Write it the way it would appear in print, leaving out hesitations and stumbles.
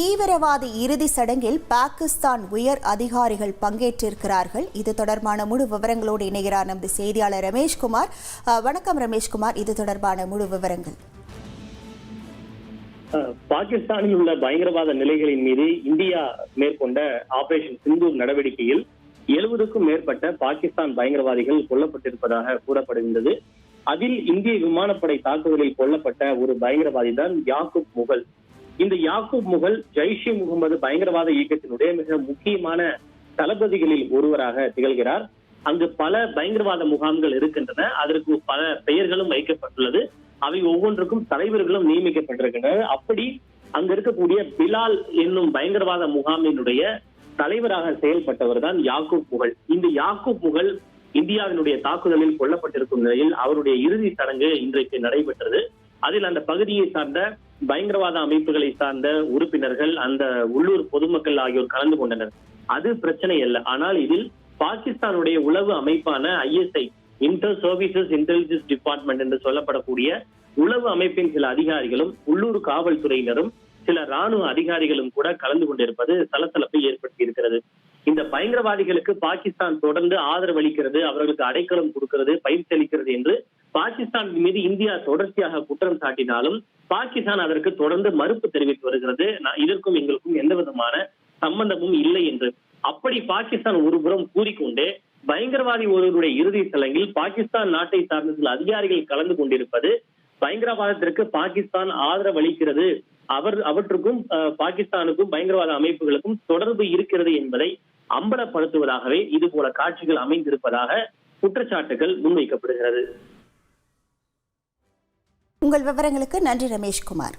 தீவிரவாத இறுதி சடங்கில் பாகிஸ்தான் உயர் அதிகாரிகள் பங்கேற்றிருக்கிறார்கள். இது தொடர்பான முழு விவரங்களோடு இணைகிறார் நமது செய்தியாளர் ரமேஷ்குமார். வணக்கம் ரமேஷ்குமார், இது தொடர்பான முழு விவரங்கள். பாகிஸ்தானில் உள்ள பயங்கரவாத நிலைகளின் மீது இந்தியா மேற்கொண்ட ஆபரேஷன் சிந்தூர் நடவடிக்கையில் 70க்கும் மேற்பட்ட பாகிஸ்தான் பயங்கரவாதிகள் கொல்லப்பட்டிருப்பதாக கூறப்படுகின்றது. அதில் இந்திய விமானப்படை தாக்குதலில் கொல்லப்பட்ட ஒரு பயங்கரவாதி தான் யாக்கூப் முகல். இந்த யாக்கூப் முகல் ஜெய்ஷே முகமது பயங்கரவாத இயக்கத்தினுடைய மிக முக்கியமான தளபதிகளில் ஒருவராக திகழ்கிறார். அங்கு பல பயங்கரவாத முகாம்கள் இருக்கின்றன. அதற்கு பல பெயர்களும் வைக்கப்பட்டுள்ளது. அவை ஒவ்வொன்றுக்கும் தலைவர்களும் நியமிக்கப்பட்டிருக்கின்றனர். அப்படி அங்க இருக்கக்கூடிய பிலால் என்னும் பயங்கரவாத முகாமினுடைய தலைவராக செயல்பட்டவர் தான் யாக்கூப் முகல். இந்த யாக்கூப் முகல் இந்தியாவினுடைய தாக்குதலில் கொல்லப்பட்டிருக்கும் நிலையில் அவருடைய இறுதி சடங்கு இன்றைக்கு நடைபெற்றது. அதில் அந்த பகுதியை சார்ந்த பயங்கரவாத அமைப்புகளை சார்ந்த உறுப்பினர்கள், அந்த உள்ளூர் பொதுமக்கள் ஆகியோர் கலந்து கொண்டனர். அது பிரச்சனை அல்ல. ஆனால் இதில் பாகிஸ்தானுடைய உளவு அமைப்பான ISI, inter services intelligence department என்று சொல்லப்படக்கூடிய உளவு அமைப்பின் சில அதிகாரிகளும், உள்ளூர் காவல்துறையினரும், சில ராணுவ அதிகாரிகளும் கூட கலந்து கொண்டிருப்பது சலசலப்பை ஏற்படுத்தி இருக்கிறது. இந்த பயங்கரவாதிகளுக்கு பாகிஸ்தான் தொடர்ந்து ஆதரவு அளிக்கிறது, அவர்களுக்கு அடைக்கலம் கொடுக்கிறது, பயிற்சி அளிக்கிறது என்று பாகிஸ்தான் மீது இந்தியா தொடர்ச்சியாக குற்றம் சாட்டினாலும் பாகிஸ்தான் அதற்கு தொடர்ந்து மறுப்பு தெரிவித்து வருகிறது. இதற்கும் எங்களுக்கும் எந்த விதமான சம்பந்தமும் இல்லை என்று. அப்படி பாகிஸ்தான் ஒருபுறம் கூறிக்கொண்டே பயங்கரவாதி ஒருவருடைய இறுதி சடங்கில் பாகிஸ்தான் நாட்டை சார்ந்த சில அதிகாரிகள் கலந்து கொண்டிருப்பது பயங்கரவாதத்திற்கு பாகிஸ்தான் ஆதரவு அளிக்கிறது, அவற்றுக்கும் பாகிஸ்தானுக்கும் பயங்கரவாத அமைப்புகளுக்கும் தொடர்பு இருக்கிறது என்பதை அம்பலப்படுத்துவதாகவே இது போல காட்சிகள் அமைந்திருப்பதாக குற்றச்சாட்டுகள் முன்வைக்கப்படுகிறது. உங்கள் விவரங்களுக்கு நன்றி ரமேஷ்குமார்.